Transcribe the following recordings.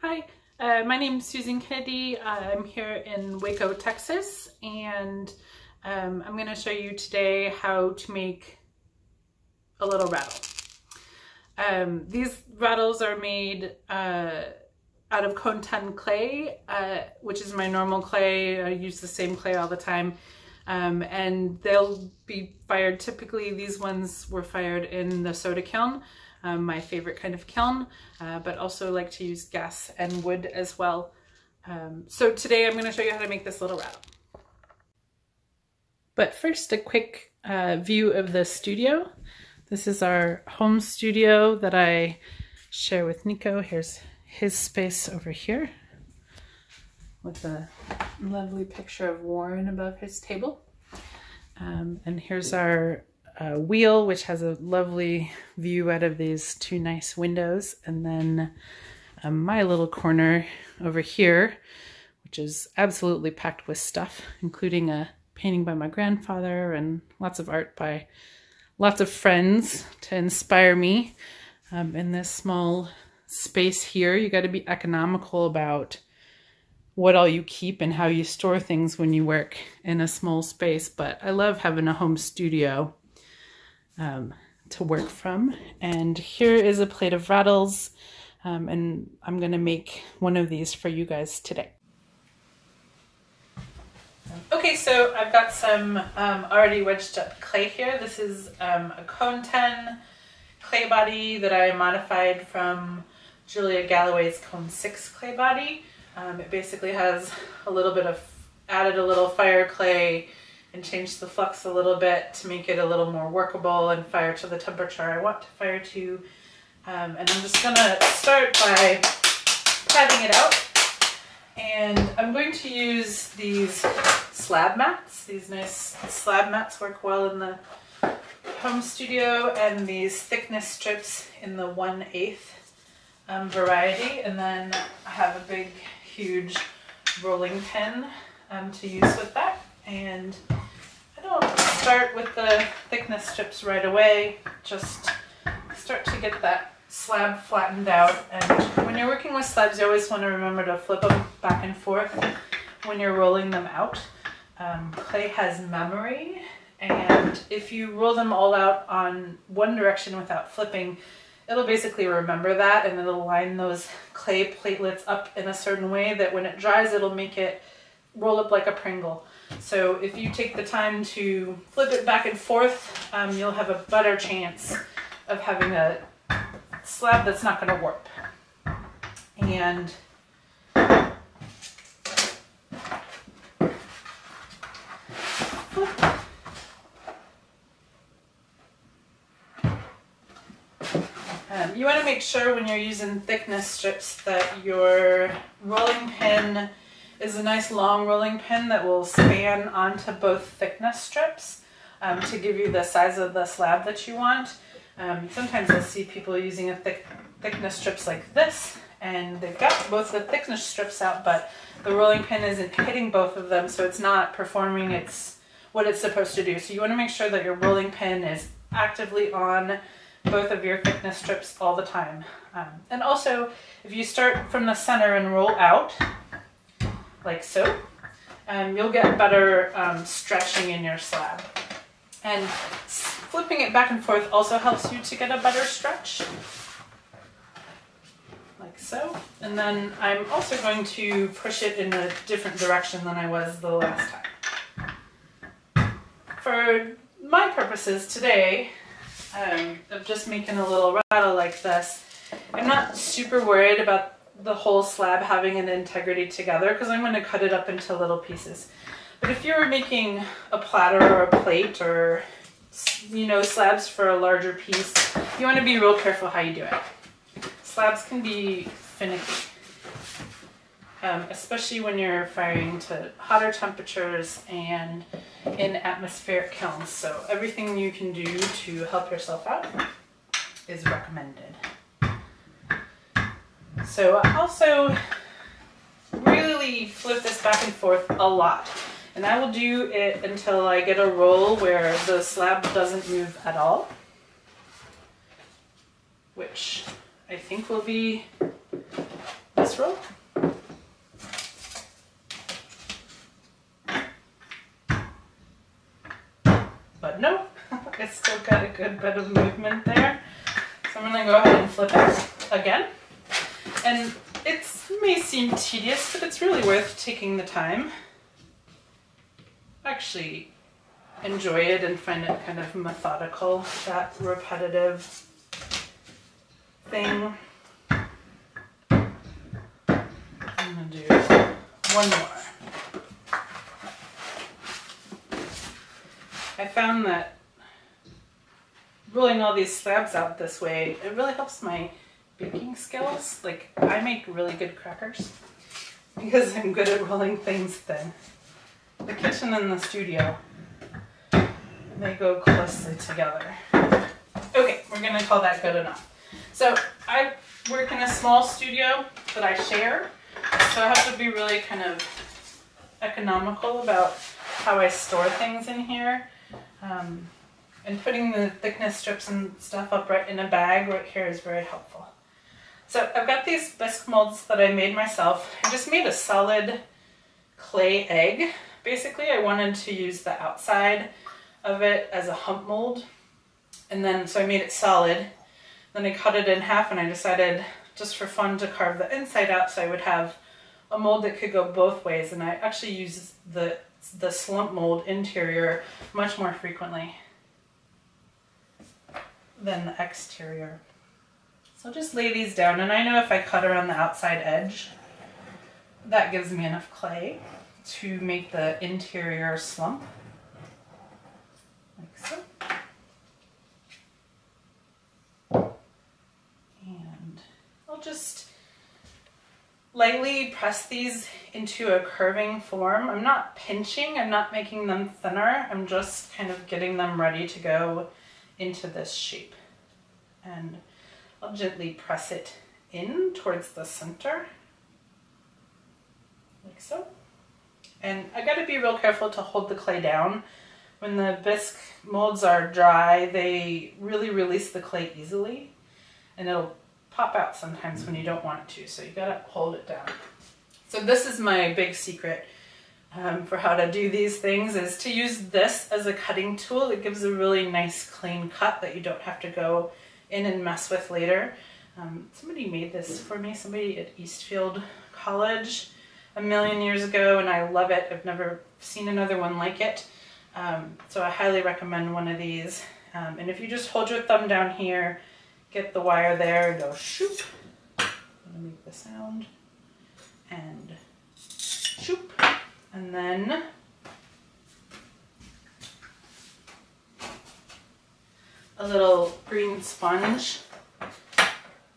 Hi, my name is Susan Kennedy. I'm here in Waco, Texas, and I'm going to show you today how to make a little rattle. These rattles are made out of cone 10 clay, which is my normal clay. I use the same clay all the time, and they'll be fired. Typically, these ones were fired in the soda kiln. My favorite kind of kiln, but also like to use gas and wood as well. So today I'm going to show you how to make this little rattle. But first, a quick view of the studio. This is our home studio that I share with Nico. Here's his space over here with a lovely picture of Warren above his table. And here's our wheel, which has a lovely view out of these two nice windows, and then my little corner over here, which is absolutely packed with stuff, including a painting by my grandfather and lots of art by lots of friends to inspire me. In this small space here, you got to be economical about what all you keep and how you store things when you work in a small space, but I love having a home studio to work from. And here is a plate of rattles, and I'm going to make one of these for you guys today. Okay, so I've got some already wedged up clay here. This is a cone 10 clay body that I modified from Julia Galloway's cone 6 clay body. It basically has a little bit of, added a little fire clay and changed the flux a little bit to make it a little more workable and fire to the temperature I want to fire to. And I'm just gonna start by patting it out. And I'm going to use these slab mats. These nice slab mats work well in the home studio, and these thickness strips in the 1/8 variety. And then I have a big, huge rolling pin to use with that. And I don't start with the thickness strips right away, just start to get that slab flattened out. And when you're working with slabs, you always want to remember to flip them back and forth when you're rolling them out. Clay has memory, and if you roll them all out on one direction without flipping, it'll basically remember that, and it'll line those clay platelets up in a certain way that when it dries, it'll make it roll up like a Pringle. So if you take the time to flip it back and forth, you'll have a better chance of having a slab that's not going to warp. And you want to make sure when you're using thickness strips that your rolling pin is a nice long rolling pin that will span onto both thickness strips to give you the size of the slab that you want. Sometimes you'll see people using a thickness strips like this, and they've got both the thickness strips out, but the rolling pin isn't hitting both of them, so it's not performing what it's supposed to do. So you want to make sure that your rolling pin is actively on both of your thickness strips all the time. And also, if you start from the center and roll out, like so, you'll get better stretching in your slab. And flipping it back and forth also helps you to get a better stretch, like so. And then I'm also going to push it in a different direction than I was the last time. For my purposes today, of just making a little rattle like this, I'm not super worried about the whole slab having an integrity together because I'm going to cut it up into little pieces. But if you're making a platter or a plate, or slabs for a larger piece, you want to be real careful how you do it. Slabs can be finicky, especially when you're firing to hotter temperatures and in atmospheric kilns. So everything you can do to help yourself out is recommended. So I also really flip this back and forth a lot. And I will do it until I get a roll where the slab doesn't move at all, which I think will be this casserole. But no, it's still got a good bit of movement there. So I'm going to go ahead and flip it again. And it may seem tedious, but it's really worth taking the time. I actually enjoy it and find it kind of methodical, that repetitive thing. I'm going to do one more. I found that rolling all these slabs out this way, it really helps my baking skills. Like, I make really good crackers because I'm good at rolling things thin. The kitchen and the studio, they go closely together. Okay, we're gonna call that good enough. So I work in a small studio that I share, so I have to be really kind of economical about how I store things in here. And putting the thickness strips and stuff up right in a bag right here is very helpful. So I've got these bisque molds that I made myself. I just made a solid clay egg. Basically, I wanted to use the outside of it as a hump mold. And then, so I made it solid. Then I cut it in half and I decided just for fun to carve the inside out so I would have a mold that could go both ways. And I actually use the slump mold interior much more frequently than the exterior. So I'll just lay these down, and I know if I cut around the outside edge, that gives me enough clay to make the interior slump, like so. And I'll just lightly press these into a curving form. I'm not pinching, I'm not making them thinner, I'm just kind of getting them ready to go into this shape. And I'll gently press it in towards the center, like so. And I gotta be real careful to hold the clay down. When the bisque molds are dry, they really release the clay easily, and it'll pop out sometimes when you don't want it to, so you gotta hold it down. So this is my big secret for how to do these things, is to use this as a cutting tool. It gives a really nice clean cut that you don't have to go in and mess with later. Somebody made this for me, somebody at Eastfield College a million years ago, and I love it. I've never seen another one like it. So I highly recommend one of these. And if you just hold your thumb down here, get the wire there, go shoop. I'm gonna make the sound, and shoop. And then a little green sponge,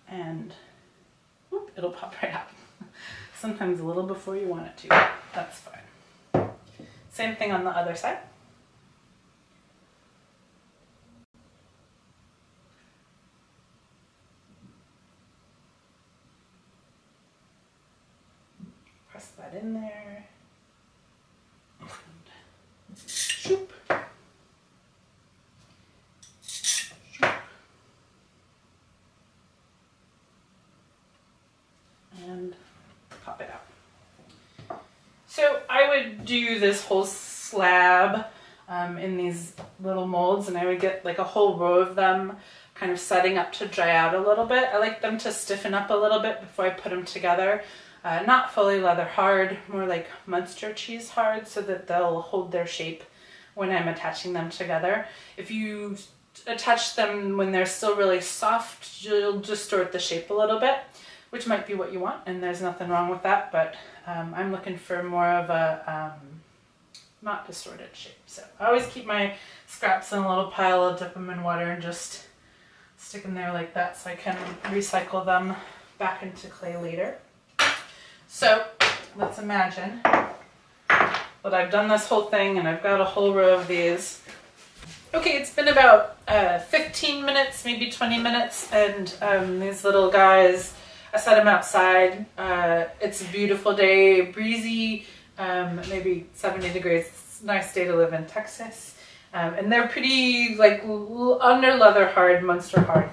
and whoop, it'll pop right out. Sometimes a little before you want it to, that's fine. Same thing on the other side. Press that in there. And shoop. Shoop. And pop it out. So I would do this whole slab in these little molds, and I would get like a whole row of them kind of setting up to dry out a little bit. I like them to stiffen up a little bit before I put them together. Not fully leather hard, more like Munster cheese hard, so that they'll hold their shape when I'm attaching them together. If you attach them when they're still really soft, you'll distort the shape a little bit, which might be what you want, and there's nothing wrong with that, but I'm looking for more of a not distorted shape. So I always keep my scraps in a little pile, I'll dip them in water and just stick them there like that so I can recycle them back into clay later. So let's imagine that I've done this whole thing and I've got a whole row of these. Okay, it's been about 15 minutes, maybe 20 minutes, and these little guys, I set them outside. It's a beautiful day, breezy, maybe 70 degrees. It's a nice day to live in Texas. And they're pretty like under leather hard, Munster hard.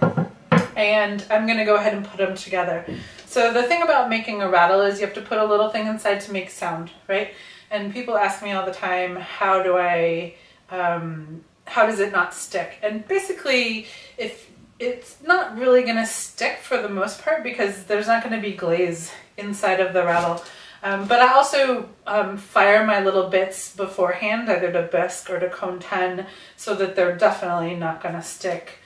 And I'm gonna go ahead and put them together. So the thing about making a rattle is you have to put a little thing inside to make sound, right? And people ask me all the time, how does it not stick? And basically, if it's not really going to stick for the most part because there's not going to be glaze inside of the rattle. But I also fire my little bits beforehand, either to Bisque or to Cone 10, so that they're definitely not going to stick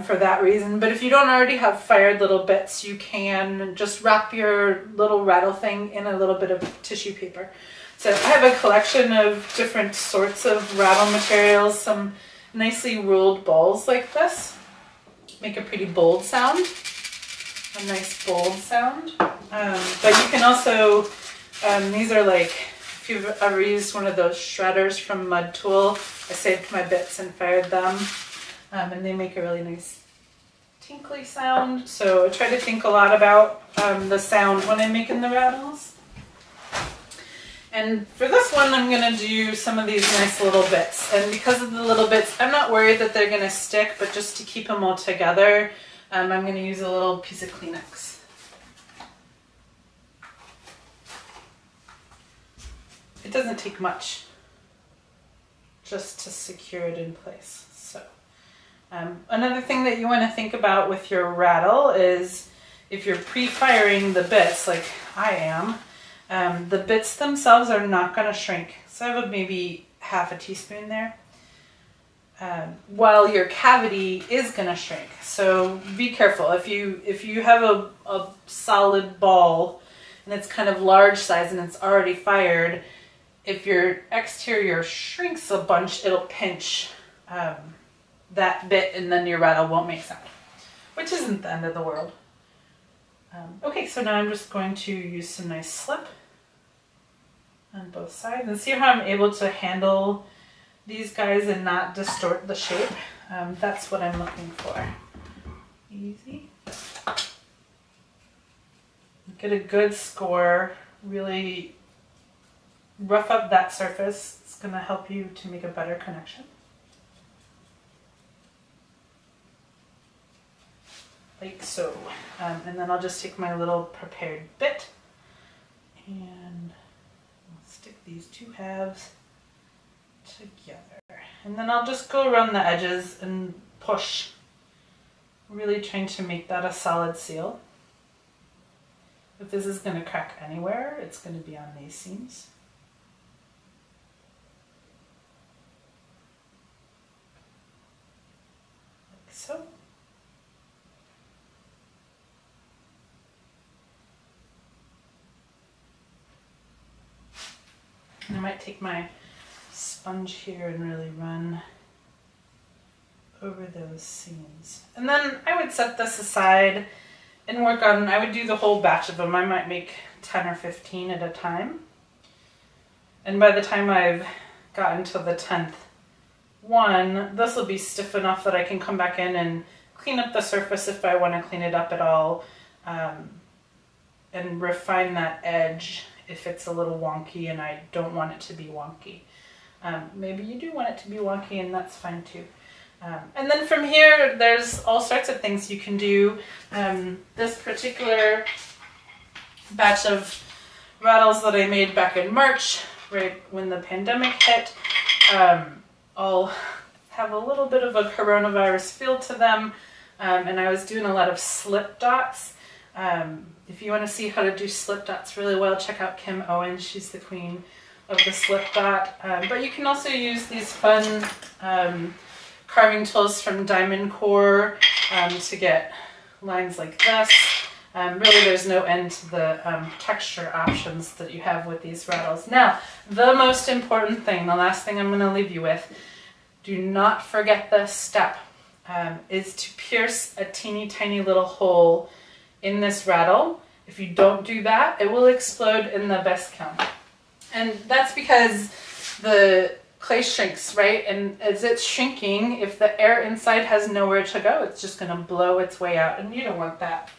for that reason. But if you don't already have fired little bits, you can just wrap your little rattle thing in a little bit of tissue paper. So I have a collection of different sorts of rattle materials, some nicely ruled balls like this. Make a pretty bold sound, a nice bold sound. But you can also, these are like, if you've ever used one of those shredders from Mud Tool, I saved my bits and fired them. And they make a really nice tinkly sound. So I try to think a lot about the sound when I'm making the rattles. And for this one, I'm going to do some of these nice little bits. And because of the little bits, I'm not worried that they're going to stick, but just to keep them all together, I'm going to use a little piece of Kleenex. It doesn't take much just to secure it in place. So another thing that you want to think about with your rattle is if you're pre-firing the bits like I am, the bits themselves are not going to shrink. So I have maybe half a teaspoon there. While your cavity is going to shrink. So be careful. If you have a solid ball and it's kind of large size and it's already fired, if your exterior shrinks a bunch, it'll pinch that bit and then your rattle won't make sound, which isn't the end of the world. Okay, so now I'm just going to use some nice slip on both sides and see how I'm able to handle these guys and not distort the shape. That's what I'm looking for. Easy. Get a good score, really rough up that surface. It's going to help you to make a better connection. Like so. And then I'll just take my little prepared bit and I'll stick these two halves together. And then I'll just go around the edges and push, really trying to make that a solid seal. If this is going to crack anywhere, it's going to be on these seams. Like so. And I might take my sponge here and really run over those seams. And then I would set this aside and work on, I would do the whole batch of them. I might make 10 or 15 at a time. And by the time I've gotten to the 10th one, this will be stiff enough that I can come back in and clean up the surface if I want to clean it up at all, and refine that edge if it's a little wonky and I don't want it to be wonky. Maybe you do want it to be wonky and that's fine too. And then from here, there's all sorts of things you can do. This particular batch of rattles that I made back in March, right when the pandemic hit, all have a little bit of a coronavirus feel to them. And I was doing a lot of slip dots. If you want to see how to do slip dots really well, check out Kim Owen. She's the queen of the slip dot. But you can also use these fun carving tools from Diamond Core to get lines like this. Really, there's no end to the texture options that you have with these rattles. Now, the most important thing, the last thing I'm going to leave you with, do not forget this step, is to pierce a teeny tiny little hole in this rattle. If you don't do that, it will explode in the Bisque kiln. And that's because the clay shrinks, right? And as it's shrinking, if the air inside has nowhere to go, it's just going to blow its way out, and you don't want that.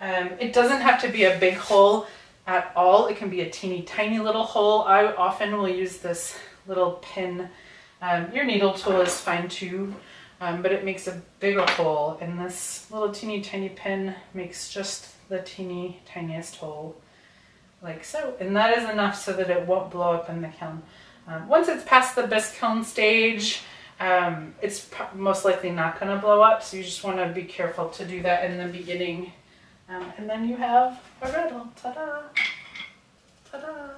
It doesn't have to be a big hole at all. It can be a teeny tiny little hole. I often will use this little pin. Your needle tool is fine too, but it makes a bigger hole, and this little teeny tiny pin makes just the teeny tiniest hole, like so. And that is enough so that it won't blow up in the kiln. Once it's past the bisque kiln stage, it's most likely not going to blow up, so you just want to be careful to do that in the beginning. And then you have a rattle. Ta-da! Ta-da!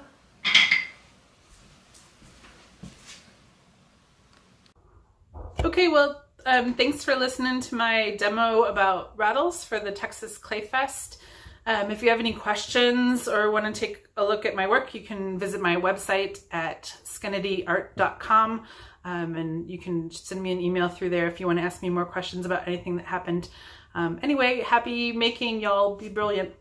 Okay, well, thanks for listening to my demo about rattles for the Texas Clay Fest. If you have any questions or want to take a look at my work, you can visit my website at skenedyart.com, and you can send me an email through there if you want to ask me more questions about anything that happened. Anyway, happy making, y'all. Be brilliant.